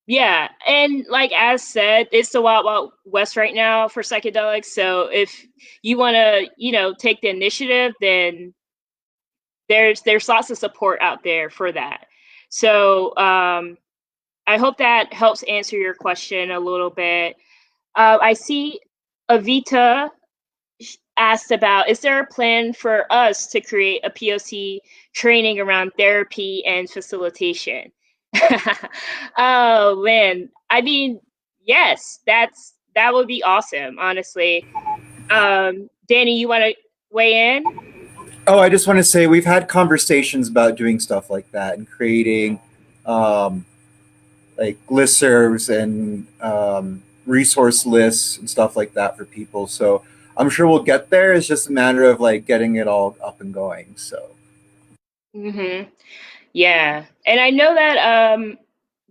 yeah, and like as said, it's the Wild Wild West right now for psychedelics. So if you want to, take the initiative, then there's lots of support out there for that. So I hope that helps answer your question a little bit. I see Avita asked about, is there a plan for us to create a POC training around therapy and facilitation? Oh man, I mean, yes, that would be awesome, honestly. Danny, you want to weigh in? Oh, I just want to say we've had conversations about doing stuff like that and creating like listservs and resource lists and stuff like that for people. So I'm sure we'll get there. It's just a matter of like getting it all up and going. So. Yeah, and I know that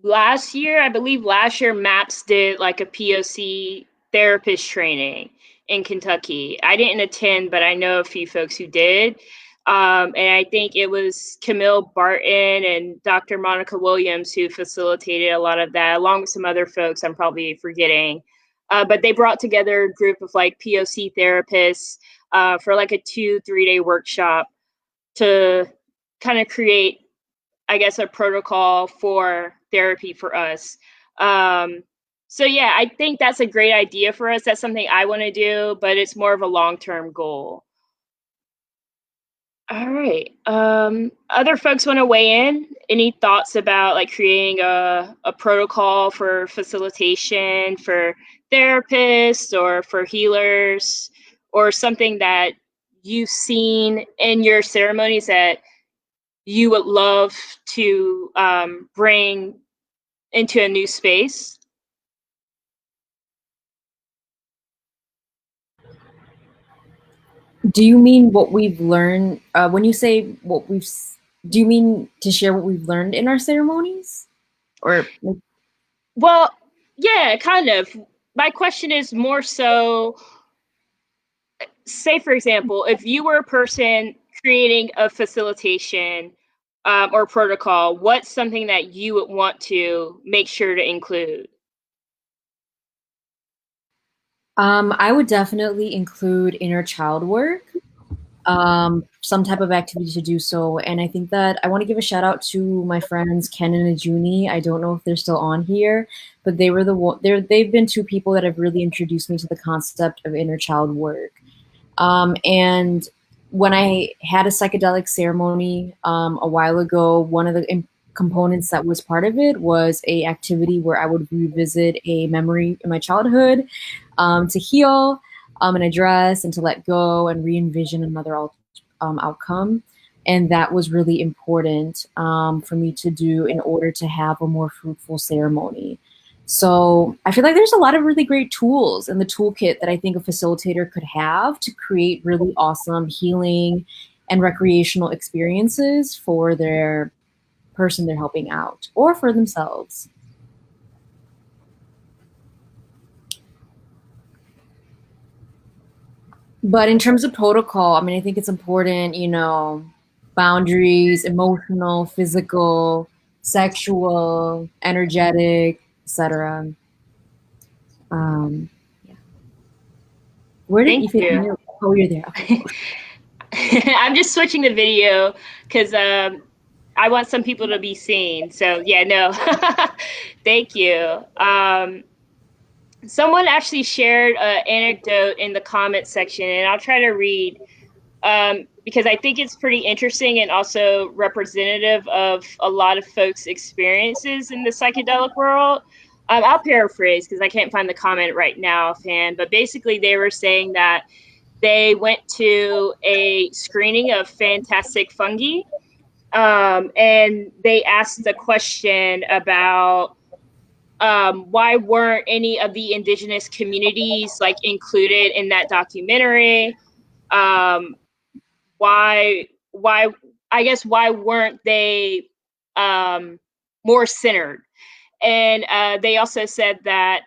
last year MAPS did like a POC therapist training in Kentucky. I didn't attend, but I know a few folks who did. And I think it was Camille Barton and Dr. Monica Williams who facilitated a lot of that, along with some other folks I'm probably forgetting. But they brought together a group of like POC therapists for like a 2-3 day workshop to kind of create, I guess, a protocol for therapy for us. So yeah, I think that's a great idea for us. That's something I want to do, but it's more of a long-term goal. All right. Other folks want to weigh in? Any thoughts about like creating a protocol for facilitation for therapists or for healers, or something that you've seen in your ceremonies that you would love to bring into a new space? Do you mean what we've learned? When you say what do you mean to share what we've learned in our ceremonies? Or Well, yeah, kind of. My question is more so, say, for example, if you were a person creating a facilitation or protocol, what's something that you would want to make sure to include? I would definitely include inner child work, some type of activity to do so. And I think that I want to give a shout out to my friends Ken and Ajuni. I don't know if they're still on here, but they were they've been two people that have really introduced me to the concept of inner child work. And when I had a psychedelic ceremony a while ago, one of the components that was part of it was a activity where I would revisit a memory in my childhood to heal and address and to let go and re-envision another outcome. And that was really important for me to do in order to have a more fruitful ceremony. So I feel like there's a lot of really great tools in the toolkit that I think a facilitator could have to create really awesome healing and recreational experiences for their person they're helping out or for themselves. But in terms of protocol, I mean, I think it's important, boundaries, emotional, physical, sexual, energetic, etc. Yeah. Where did Thank you. Oh, you're there. Okay. I'm just switching the video because I want some people to be seen. So yeah, no, thank you. Someone actually shared an anecdote in the comment section, and I'll try to read because I think it's pretty interesting and also representative of a lot of folks' experiences in the psychedelic world. I'll paraphrase because I can't find the comment right now offhand, but basically they were saying that they went to a screening of Fantastic Fungi, and they asked the question about why weren't any of the indigenous communities like included in that documentary? Um, why I guess why weren't they more centered? And they also said that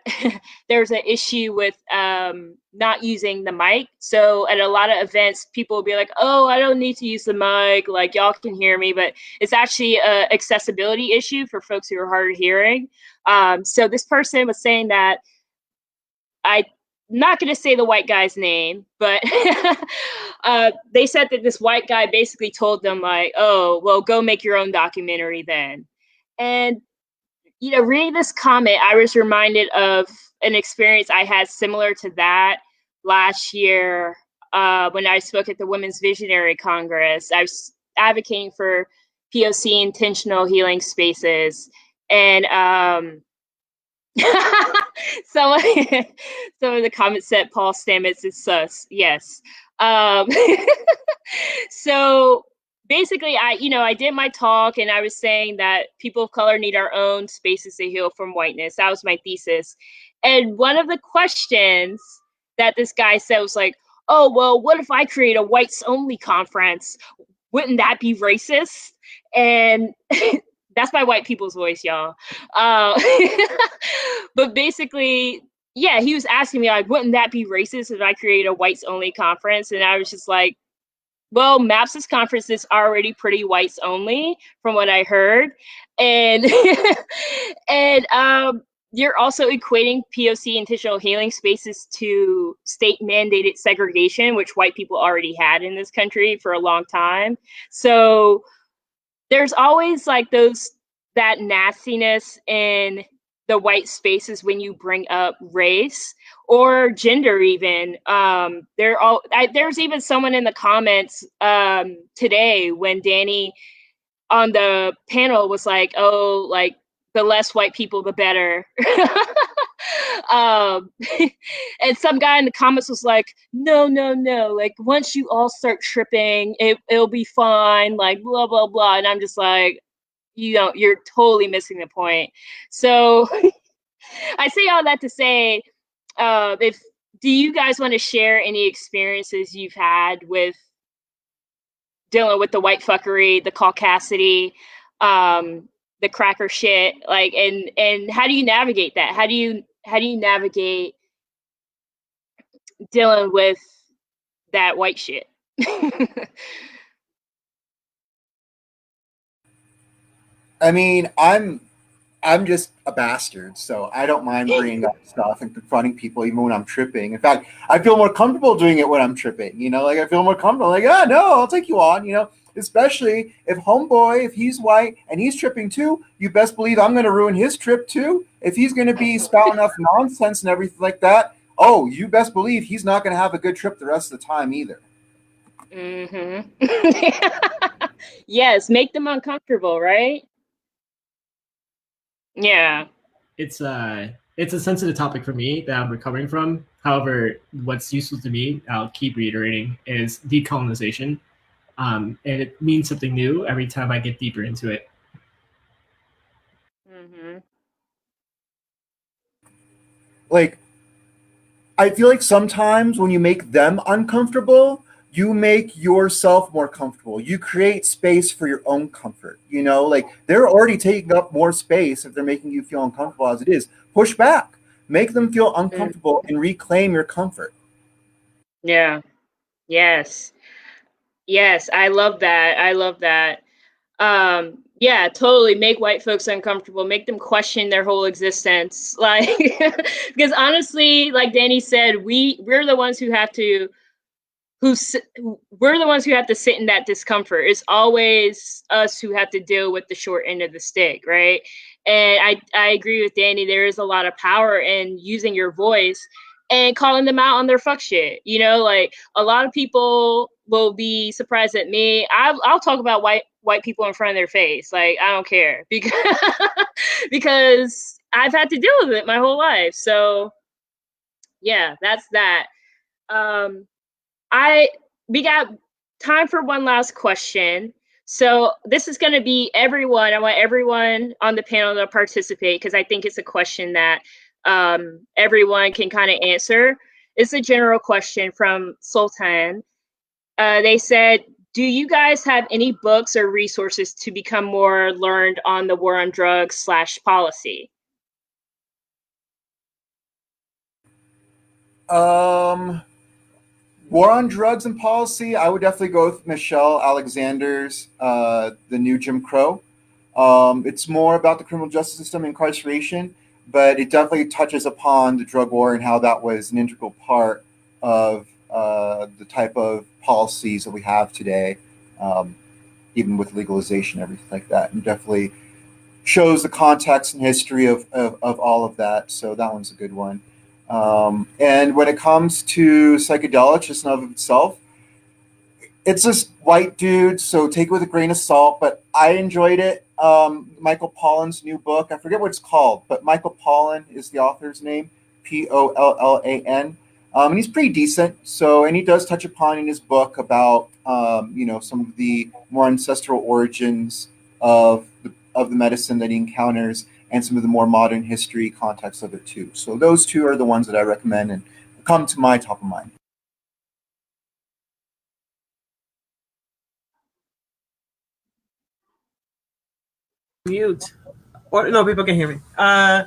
there's an issue with not using the mic. So at a lot of events, people will be like, oh, I don't need to use the mic. Like, y'all can hear me. But it's actually an accessibility issue for folks who are hard of hearing. So this person was saying that I'm not going to say the white guy's name, but they said that this white guy basically told them like, oh, well, go make your own documentary then. And reading this comment, I was reminded of an experience I had similar to that last year when I spoke at the Women's Visionary Congress. I was advocating for POC intentional healing spaces. And some of the comments said Paul Stamets is sus. Yes. So basically, I did my talk and I was saying that people of color need our own spaces to heal from whiteness. That was my thesis. And one of the questions that this guy said was like, oh, well, what if I create a whites only conference? Wouldn't that be racist? And that's my white people's voice, y'all. But basically, yeah, he was asking me like, wouldn't that be racist if I create a whites only conference? And I was just like, well, MAPS's conference is already pretty whites only from what I heard. And and you're also equating POC intentional healing spaces to state mandated segregation, which white people already had in this country for a long time. So there's always like that nastiness in the white spaces when you bring up race or gender even. There's even someone in the comments today when Danny on the panel was like, oh, like the less white people, the better. um, and some guy in the comments was like, no, like once you all start tripping, it'll be fine, like blah, blah, blah. And I'm just like, you're totally missing the point. So I say all that to say, do you guys want to share any experiences you've had with dealing with the white fuckery, the caucasity, the cracker shit, like, and how do you navigate that? How do you navigate dealing with that white shit? I mean, I'm just a bastard, so I don't mind bringing up stuff and confronting people even when I'm tripping. In fact, I feel more comfortable doing it when I'm tripping. You know, like I feel more comfortable. Like, no, I'll take you on. You know, especially if homeboy, if he's white and he's tripping too, you best believe I'm going to ruin his trip too. If he's going to be spouting off nonsense and everything like that, oh, you best believe he's not going to have a good trip the rest of the time either. Mm-hmm. Yes, make them uncomfortable, right? Yeah. It's a sensitive topic for me that I'm recovering from. However, what's useful to me, I'll keep reiterating, is decolonization. And it means something new every time I get deeper into it. Mm-hmm. Like, I feel like sometimes when you make them uncomfortable, you make yourself more comfortable. You create space for your own comfort. You know, like they're already taking up more space if they're making you feel uncomfortable as it is. Push back, make them feel uncomfortable, and reclaim your comfort. Yeah. Yes. I love that. Yeah, totally make white folks uncomfortable, make them question their whole existence. Like, because honestly, like Danny said, we're the ones who have to we're the ones who have to sit in that discomfort. It's always us who have to deal with the short end of the stick, right? And I agree with Danny. There is a lot of power in using your voice and calling them out on their fuck shit. You know, like a lot of people will be surprised at me. I'll talk about white people in front of their face. Like, I don't care because because I've had to deal with it my whole life. So yeah, that's that. We got time for one last question. So this is going to be everyone. I want everyone on the panel to participate because I think it's a question that everyone can kind of answer. It's a general question from Sultan. They said, do you guys have any books or resources to become more learned on the war on drugs / policy? War on Drugs and Policy, I would definitely go with Michelle Alexander's The New Jim Crow. It's more about the criminal justice system and incarceration, but it definitely touches upon the drug war and how that was an integral part of the type of policies that we have today, even with legalization, everything like that, and definitely shows the context and history of all of that. So that one's a good one. And when it comes to psychedelics, just in and of itself, it's just white dude, so take it with a grain of salt. But I enjoyed it. Michael Pollan's new book, I forget what it's called, but Michael Pollan is the author's name, Pollan. And he's pretty decent. So, and he does touch upon in his book about some of the more ancestral origins of the medicine that he encounters, and some of the more modern history context of it too. So those two are the ones that I recommend and come to my top of mind. Mute. Or no, people can hear me. Yeah,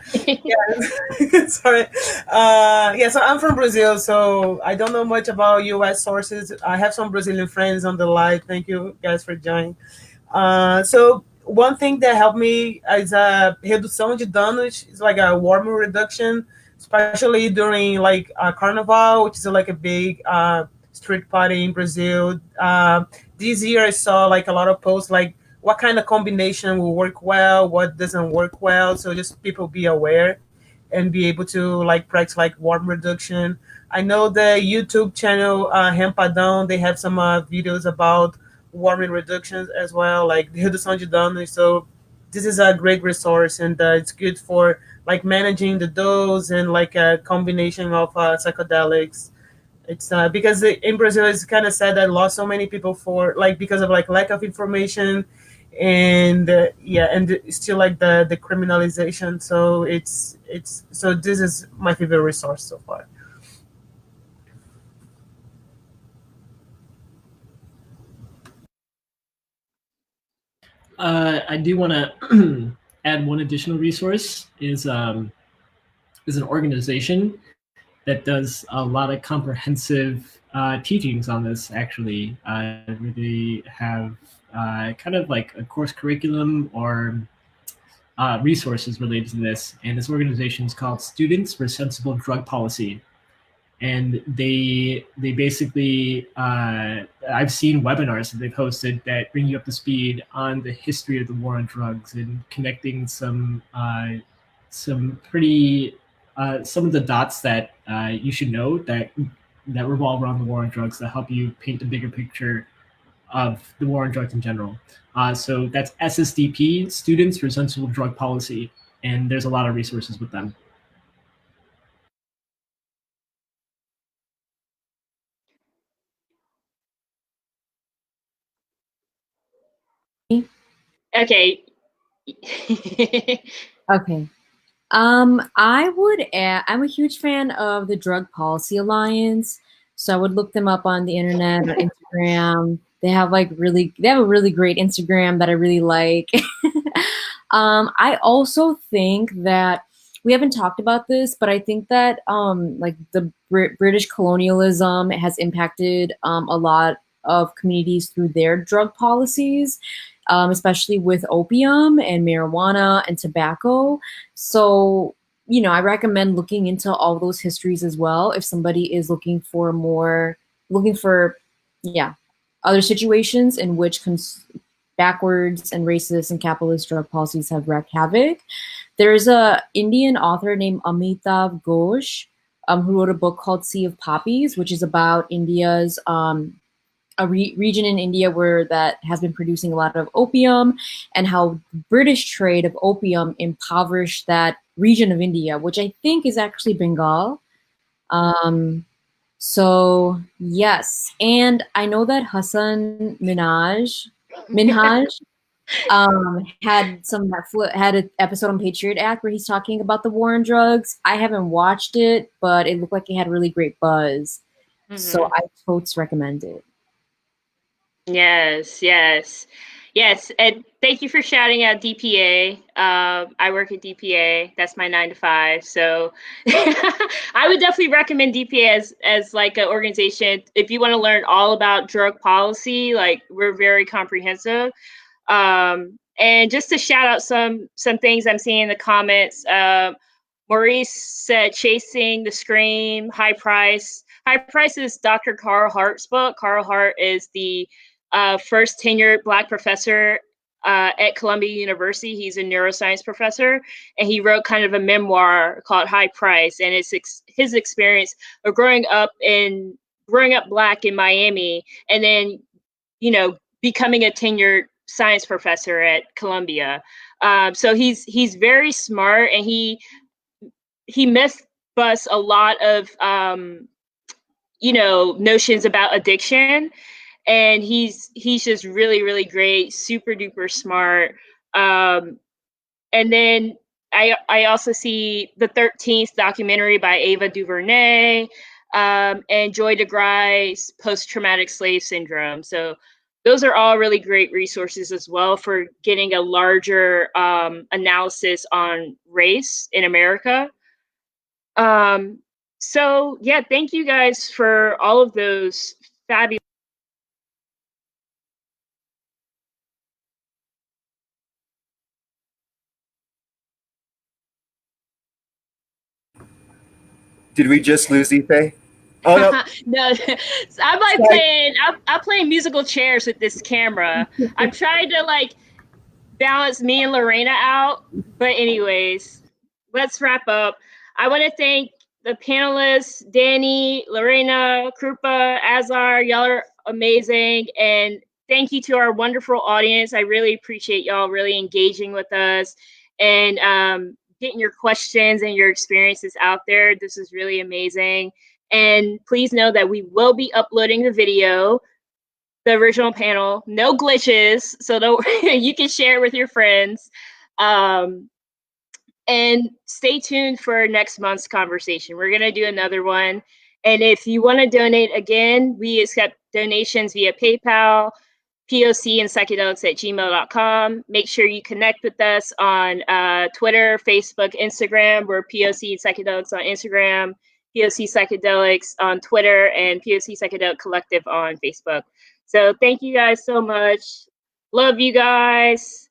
sorry. Yeah, so I'm from Brazil, so I don't know much about U.S. sources. I have some Brazilian friends on the live. Thank you guys for joining. So one thing that helped me is redução de danos. It's like a warming reduction, especially during like Carnival, which is like a big street party in Brazil. This year I saw like a lot of posts like what kind of combination will work well, what doesn't work well. So just people be aware and be able to like practice like warm reduction. I know the YouTube channel Hempadão, they have some videos about warming reductions as well, like redução de danos. So this is a great resource, and it's good for like managing the dose and like a combination of psychedelics. It's because in Brazil it's kind of sad that I lost so many people for like because of like lack of information, and yeah, and still like the criminalization. So it's so this is my favorite resource so far. I do want to add one additional resource is an organization that does a lot of comprehensive teachings on this. Actually, they have kind of like a course curriculum or resources related to this, and this organization is called Students for Sensible Drug Policy. And they basically I've seen webinars that they've hosted that bring you up to speed on the history of the war on drugs and connecting some pretty some of the dots that you should know that revolve around the war on drugs that help you paint a bigger picture of the war on drugs in general. So that's SSDP, Students for Sensible Drug Policy, and there's a lot of resources with them. Okay. Okay. I would add, I'm a huge fan of the Drug Policy Alliance, so I would look them up on the internet or Instagram. They have a really great Instagram that I really like. I also think that we haven't talked about this, but I think that like the British colonialism has impacted a lot of communities through their drug policies, especially with opium and marijuana and tobacco. So, I recommend looking into all those histories as well if somebody is looking for, yeah, other situations in which backwards and racist and capitalist drug policies have wreaked havoc. There's a Indian author named Amitav Ghosh who wrote a book called Sea of Poppies, which is about India's a region in India where that has been producing a lot of opium, and how British trade of opium impoverished that region of India, which I think is actually Bengal. So yes, and I know that Hassan Minhaj had an episode on Patriot Act where he's talking about the war on drugs. I haven't watched it, but it looked like it had really great buzz. Mm-hmm. So I totes recommend it. Yes. And thank you for shouting out DPA. I work at DPA. That's my 9 to 5. So I would definitely recommend DPA as like an organization. If you want to learn all about drug policy, like we're very comprehensive. And just to shout out some things I'm seeing in the comments. Maurice said, Chasing the Scream, High Price. High Price is Dr. Carl Hart's book. Carl Hart is the first tenured Black professor at Columbia University. He's a neuroscience professor, and he wrote kind of a memoir called High Price, and it's his experience of growing up Black in Miami, and then becoming a tenured science professor at Columbia. So he's very smart, and he myth-busts a lot of notions about addiction. And he's just really, really great, super duper smart. And then I also see the 13th documentary by Ava DuVernay and Joy DeGruy's Post-Traumatic Slave Syndrome. So those are all really great resources as well for getting a larger analysis on race in America. So yeah, thank you guys for all of those fabulous. Did we just lose Ife? Oh no! No, I'm like playing musical chairs with this camera. I'm trying to like balance me and Lorena out. But anyways, let's wrap up. I want to thank the panelists, Danny, Lorena, Krupa, Azar. Y'all are amazing. And thank you to our wonderful audience. I really appreciate y'all really engaging with us and getting your questions and your experiences out there. This is really amazing. And please know that we will be uploading the video, the original panel, no glitches, so don't you can share it with your friends. And stay tuned for next month's conversation. We're gonna do another one. And if you want to donate again, we accept donations via PayPal, POC and psychedelics at gmail.com. Make sure you connect with us on Twitter, Facebook, Instagram. We're POC Psychedelics on Instagram, POC Psychedelics on Twitter, and POC Psychedelic Collective on Facebook. So thank you guys so much. Love you guys.